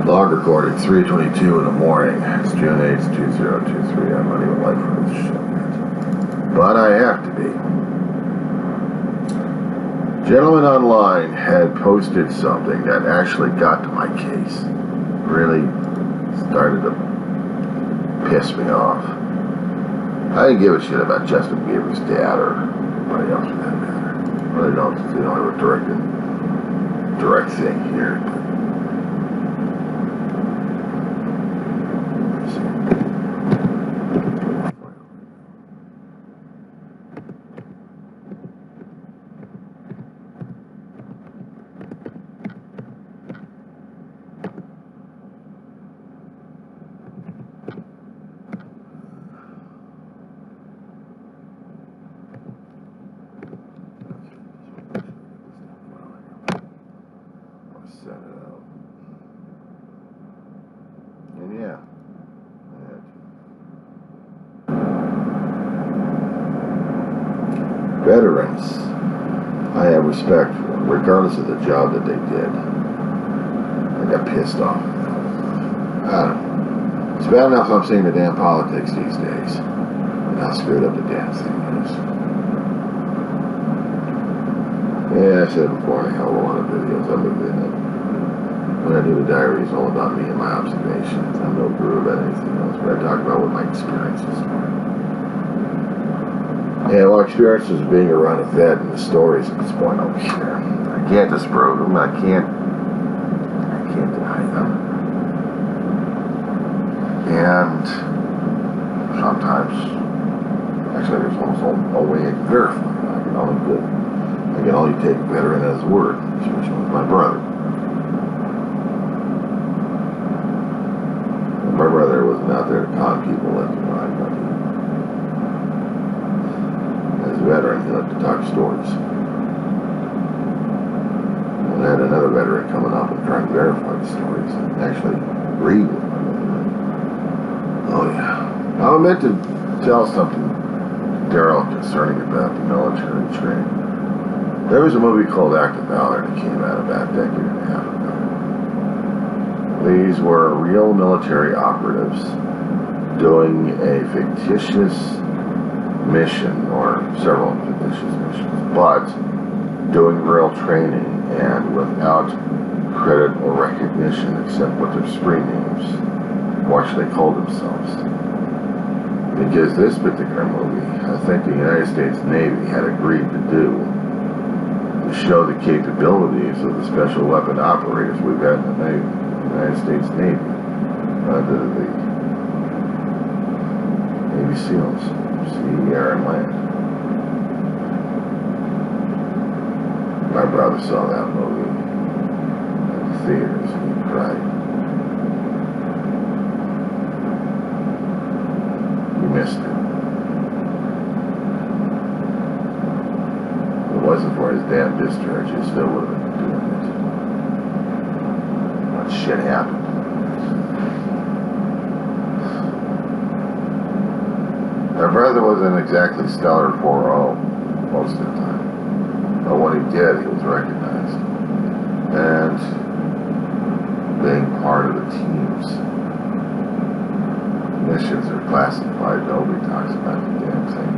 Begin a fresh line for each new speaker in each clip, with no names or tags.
Log recording 3:22 in the morning. It's June 8th, 2023. I'm not even live for this shit yet. But I have to be. Gentleman online had posted something that actually got to my case. Really started to piss me off. I didn't give a shit about Justin Bieber's dad or anybody else for that matter. I really don't have a direct thing here. Set it up. And yeah. Veterans, I have respect for them, regardless of the job that they did. I got pissed off. I don't know. It's bad enough I'm seeing the damn politics these days. And how screwed up the damn thing is. Yeah, I said it before in a hell of a lot of videos. I'm moving it. When I do the diary, it's all about me and my observations. I'm no guru about anything else, but I talk about what my experiences were. Yeah, well, experiences of being around a vet and the stories at this point over here. I can't disprove them. I can't deny them. And sometimes, actually, there's almost no way I can verify it. I can only take a veteran at his word, especially with my brother. My brother wasn't out there to con people like you know, but as a veteran, he liked to talk stories. And I had another veteran coming up and trying to verify the stories and actually agree with them. Oh yeah. I meant to tell something to Daryl concerning about the military training. There was a movie called Act of Valor that came out about a decade and a half ago. These were real military operatives doing a fictitious mission, or several fictitious missions, but doing real training and without credit or recognition except what their screen names, what they called themselves. Because this particular movie, I think the United States Navy had agreed to do to show the capabilities of the special weapon operators we've got in the Navy. United States Navy, under the Navy SEALs, sea, air, and land. My brother saw that movie at the theaters and he cried. He missed it. If it wasn't for his damn discharge, he still would have been doing it. Shit happened. My brother wasn't exactly stellar 4-0 most of the time. But when he did, he was recognized. And being part of the team's missions are classified. Nobody talks about the damn thing.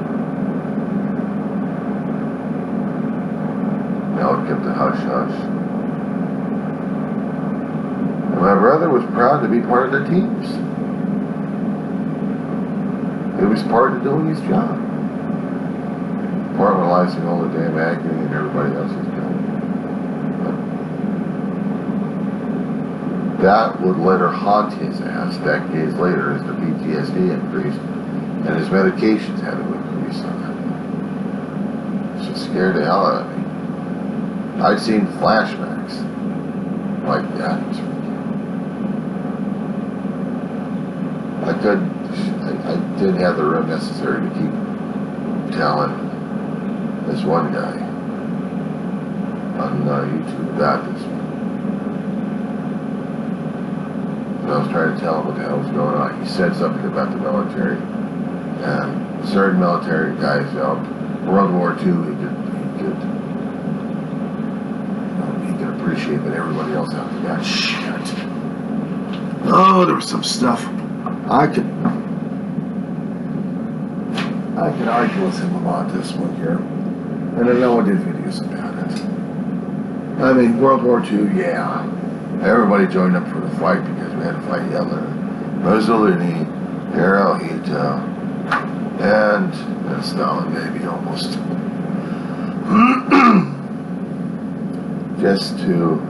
Now it kept the hush-hush. My brother was proud to be part of the teams. It was part of doing his job. Compartmentalizing all the damn agony and everybody else is doing. That would later haunt his ass decades later as the PTSD increased and his medications had to increase on it. It just scared the hell out of me. I'd seen flashbacks like that. I didn't have the room necessary to keep telling this one guy on YouTube about this one. And I was trying to tell him what the hell was going on. He said something about the military, and certain military guys felt World War II he could appreciate that everybody else out there got shit. Oh, there was some stuff I could argue with him about this one here. And I know I did videos about it. I mean, World War II, yeah. Everybody joined up for the fight because we had to fight Hitler, Mussolini, Hirohito, and Stalin, maybe almost. just to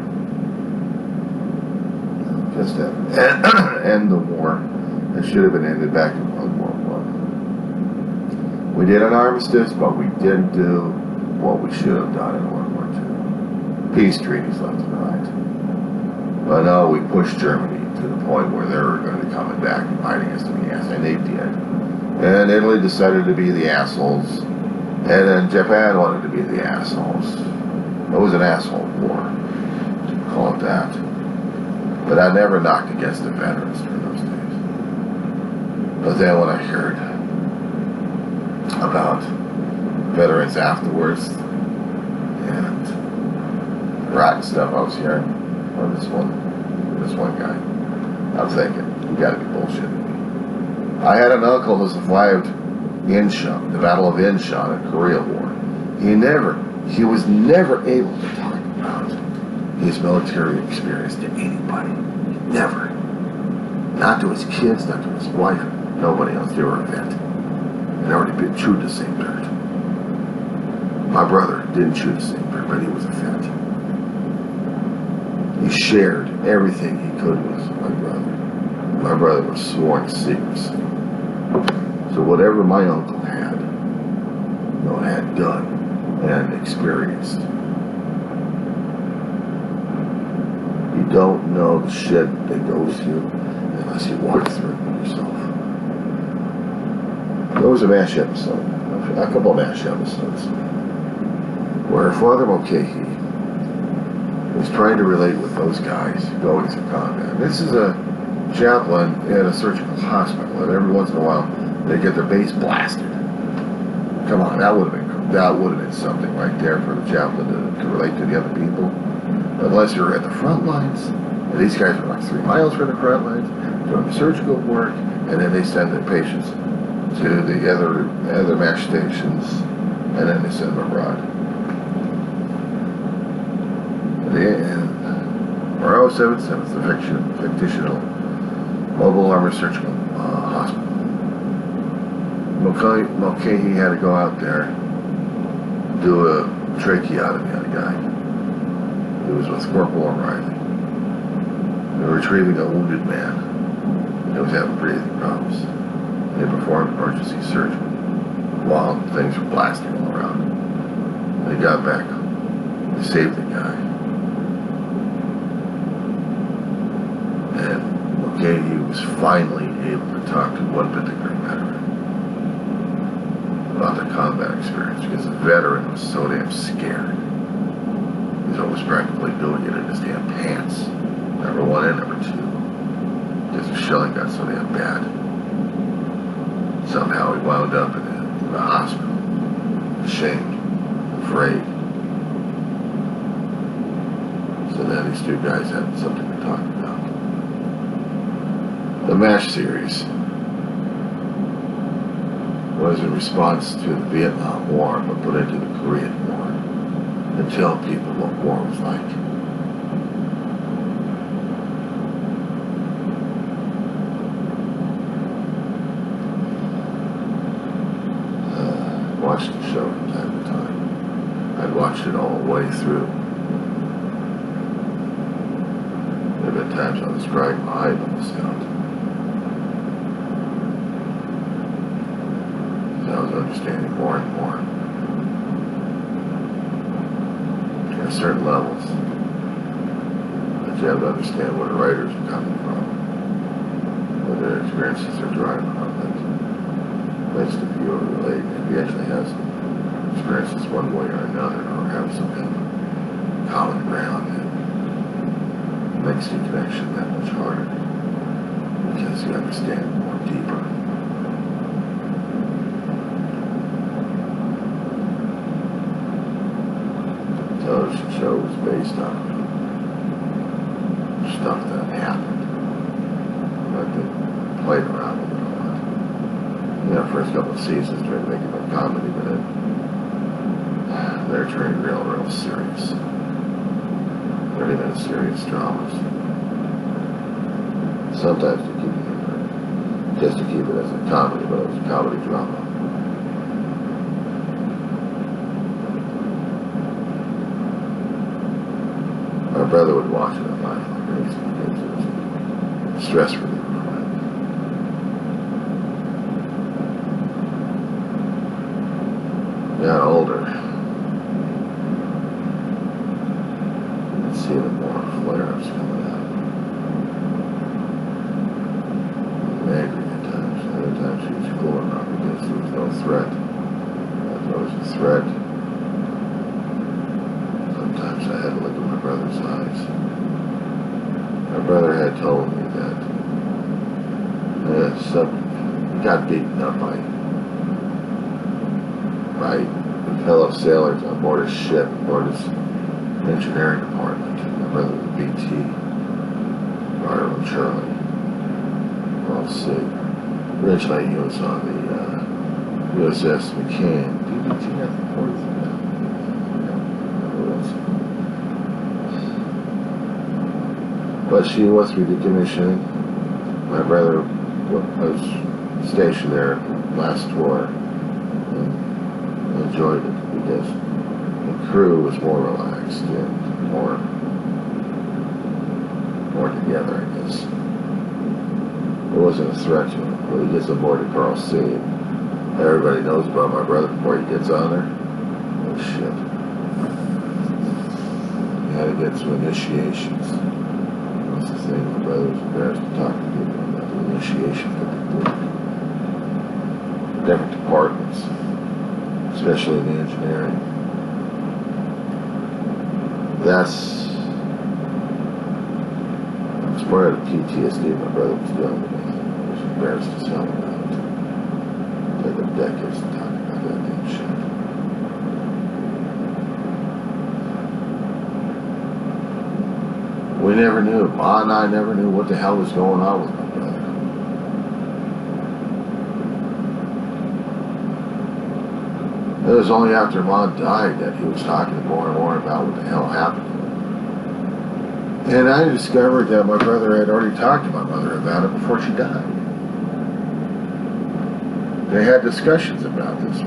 end the war. It should have been ended back in World War I. We did an armistice, but we didn't do what we should have done in World War II. Peace treaties left and right. But no, we pushed Germany to the point where they were going to be coming back and fighting us in the ass, and they did. And Italy decided to be the assholes, and then Japan wanted to be the assholes. It was an asshole war, call it that. But I never knocked against the veterans during those days. But then when I heard about veterans afterwards and rotten stuff I was hearing from this one guy, I was thinking, you gotta be bullshitting me. I had an uncle who survived Incheon, the Battle of Incheon in the Korea War. He was never able to talk about his military experience to anybody. Never. Not to his kids, not to his wife, nobody else. They were a vet. And already been chewed the same dirt. My brother didn't chew the same dirt, but he was a vet. He shared everything he could with my brother. My brother was sworn to secrecy. So whatever my uncle had done and experienced, you don't know the shit that goes through unless you walk through it yourself. There was a MASH episode, a couple of MASH episodes, where Father Mulcahy was trying to relate with those guys going through combat. This is a chaplain at a surgical hospital, and every once in a while they get their base blasted. Come on, that would have been something right there for the chaplain to relate to the other people. Unless you're at the front lines, and these guys are like 3 miles from the front lines, doing the surgical work, and then they send their patients to the other MASH stations, and then they send them abroad. Or 077 is the fictional mobile armored surgical hospital. Mulcahy had to go out there, do a tracheotomy on a guy. It was with Corporal O'Reilly. They were retrieving a wounded man. He was having breathing problems. They performed emergency surgery while things were blasting all around. They got back. They saved the guy. And Mulcahy was finally able to talk to one particular veteran about the combat experience, because the veteran was so damn scared. He's almost practically doing it in his damn pants. Number 1 and number 2. Because the shelling got so damn bad. Somehow he wound up in the hospital. Ashamed. Afraid. So then these 2 guys had something to talk about. The MASH series was in response to the Vietnam War, but put into the Korean War, and tell people what war was like. Watched the show from time to time. I'd watched it all the way through. There have been times I was crying my eyeballs out. I was understanding more and more. At certain levels, that you have to understand where the writers are coming from, what their experiences are driving on, that makes the viewer relate. If he actually has experiences one way or another, or have some kind of common ground, it makes the connection that much harder, because you understand more deeper. Television show was based on stuff that happened. played around with it a lot. You know, first couple of seasons tried to make it a comedy, but then they're turning real serious. 30-minute serious dramas. Sometimes to keep it, just to keep it as a comedy, but it was a comedy drama. My brother would watch it on live because it was stress reliever. Got older. You could see the more flare-ups coming out. Angry at times. Other times she was cool enough because there was no threat. There was a threat. Sometimes I had to look at my brother's eyes. My brother had told me that he got beaten up by fellow sailors on board a ship, on board his engineering department. My brother was BT, Arnold Charlie. Well, see. Originally he was on the USS McCann. DBT, I think, 43. But she went through decommissioning. My brother was stationed there last tour and enjoyed it because the crew was more relaxed and more together, I guess. It wasn't a threat to him. When he gets aboard the Carl C, everybody knows about my brother before he gets on there. Oh shit. He had to get some initiations. That's the thing, my brother was embarrassed to talk to people about the initiation that they did. Different departments, especially in the engineering. That's part of the PTSD my brother was dealing with. I was embarrassed to tell him about it. It took him decades to talk about that damn shit. We never knew. Ma and I never knew what the hell was going on with my brother. It was only after Ma died that he was talking more and more about what the hell happened to him. And I discovered that my brother had already talked to my mother about it before she died. They had discussions about this.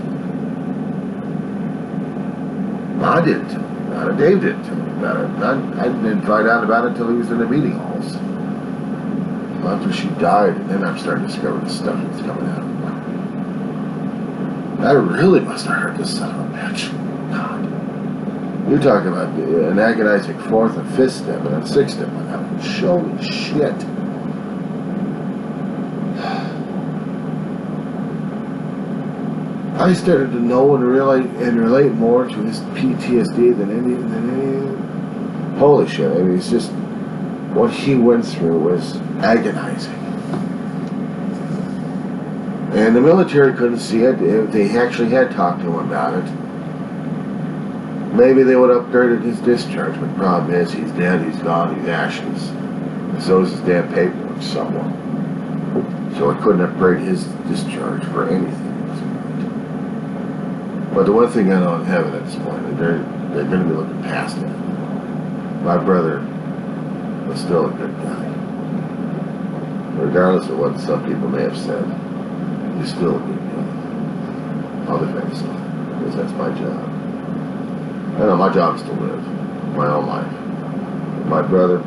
Ma didn't tell me about it. Dave didn't tell me about it. I didn't find out about it until he was in the meeting halls. After she died, and then I started to discover the stuff that's coming out of her. I really must have heard this son of a bitch. God. You're talking about an agonizing fourth and fifth step and a sixth step on that one. Holy shit. I started to know and relate more to his PTSD than any. Holy shit. I mean, it's just what he went through was agonizing. And the military couldn't see it. If they actually had talked to him about it, maybe they would have upgraded his discharge, but the problem is he's dead, he's gone, he's ashes. And so is his damn paperwork somewhere. So I couldn't upgrade his discharge for anything. But the one thing I know in heaven at this point, they're going to be looking past it. My brother was still a good guy. Regardless of what some people may have said, he's still a good guy. I'll defend him, because that's my job. I know my job is to live my own life. My brother,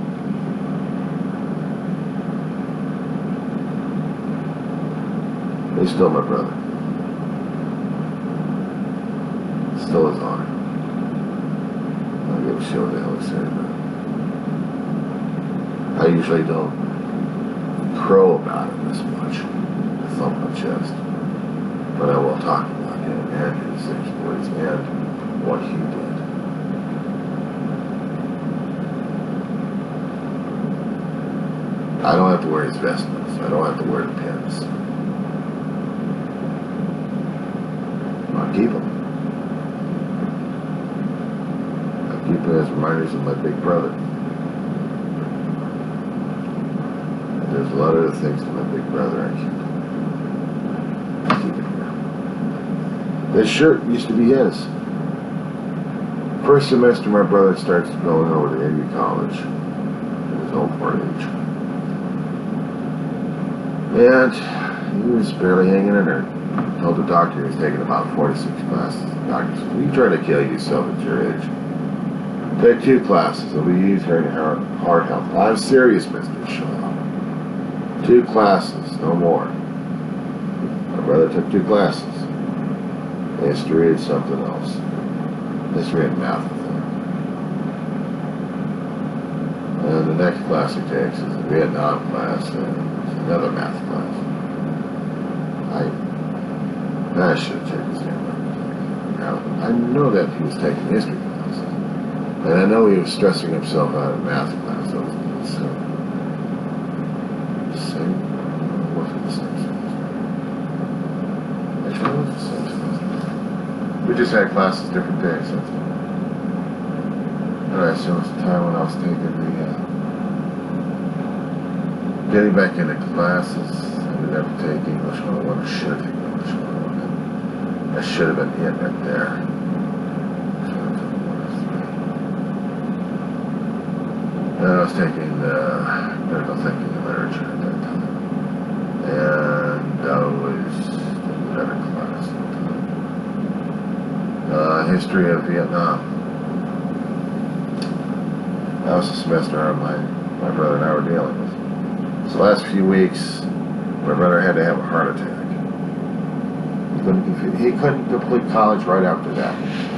he's still my brother. Still his honor. I don't give a shit what the hell he said about it. I usually don't crow about it this much. I thump my chest. But I will talk about him and his exploits and what he did. I don't have to wear his vestments. I don't have to wear the pins. I'll keep them. I'll keep them as reminders of my big brother. There's a lot of other things to my big brother. I keep it here. This shirt used to be his. First semester, my brother starts going over to AU College at his old age. And he was barely hanging in there. Told the doctor he was taking about 46 classes. The doctor said, "You trying to kill yourself at your age? Take 2 classes. It'll be easier in heart health." "I'm serious, Mr. Shaw. 2 classes, no more." My brother took 2 classes. History is something else. History and math, I think. And the next class he takes is a Vietnam class and another math class. I should have checked his handbook. I know that he was taking history class. And I know he was stressing himself out in math class. So same. What was the same semester? Actually, it was the same semester. We just had classes different days. And I assume it's the time when I was taking getting back into classes. I ended up taking English 101. I should have taken English 101. That should have been it right there. And I was taking critical thinking and literature at that time. And I was taking another class at the time. History of Vietnam. That was the semester my brother and I were dealing with. So the last few weeks, my brother had to have a heart attack. He couldn't complete college right after that.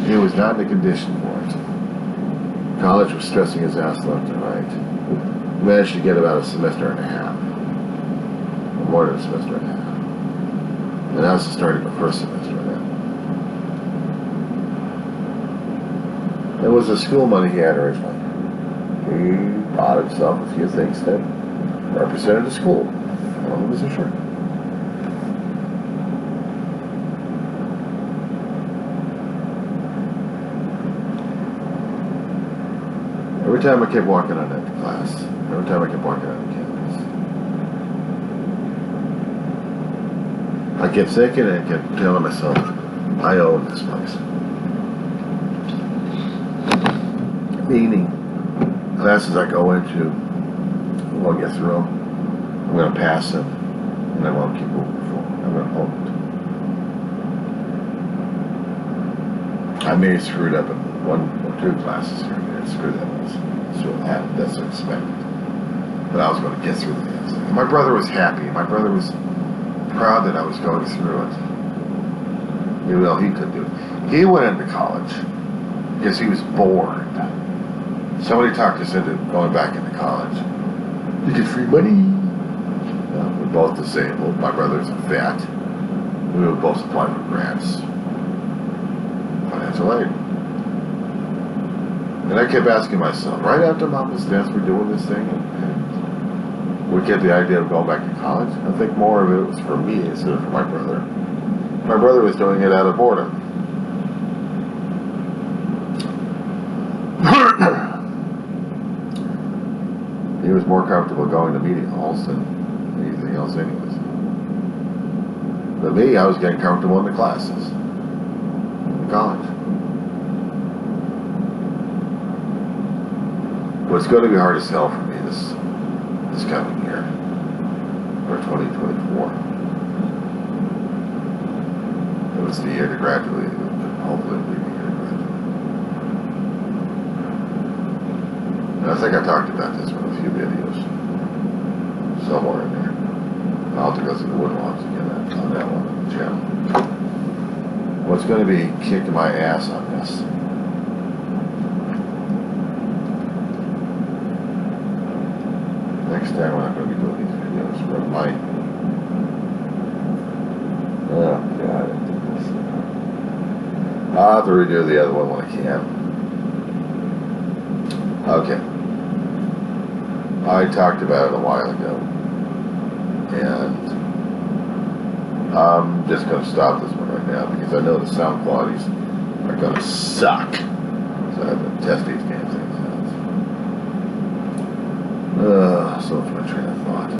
He was not in the condition for it. College was stressing his ass left and right. He managed to get about a semester and a half. Or more than a semester and a half. And that was the start of the first semester of that. It was the school money he had originally. He bought himself a few things that represented the school. One of them was a shirt. Every time I kept walking on that class, every time I kept walking on the campus, I kept thinking and I kept telling myself, I own this place. Meaning, classes I go into, I won't get through them. I'm going to pass them, and I won't keep moving forward. I'm going to hold it. I may have screwed up in 1 or 2 classes here and there. Screw that. So that's expected. But I was going to get through the damn thing. My brother was happy. My brother was proud that I was going through it. Even though he couldn't do it. He went into college because he was bored. Somebody talked us into going back into college. You get free money. We're both disabled. My brother's a vet. We would both apply for grants. Financial aid. And I kept asking myself, right after Mama's death, we're doing this thing, and we get the idea of going back to college. I think more of it was for me instead of for my brother. My brother was doing it out of boredom. He was more comfortable going to meeting halls than anything else anyways. But me, I was getting comfortable in the classes. In college. But it's going to be hard as hell for me this coming year. Or 2024. It was the year to graduate. Hopefully it'll be the year to graduate. And I think I talked about this in a few videos. Somewhere in there. I'll have to go through the woodlogs again on that one on the channel. What's going to be kicking my ass on this? Next time when I'm going to be doing these videos, remind me. Oh God, I did this. I'll have to redo the other one when I can. Okay. I talked about it a while ago. And I'm just going to stop this one right now because I know the sound qualities are going to suck. So I have to test these damn things out. So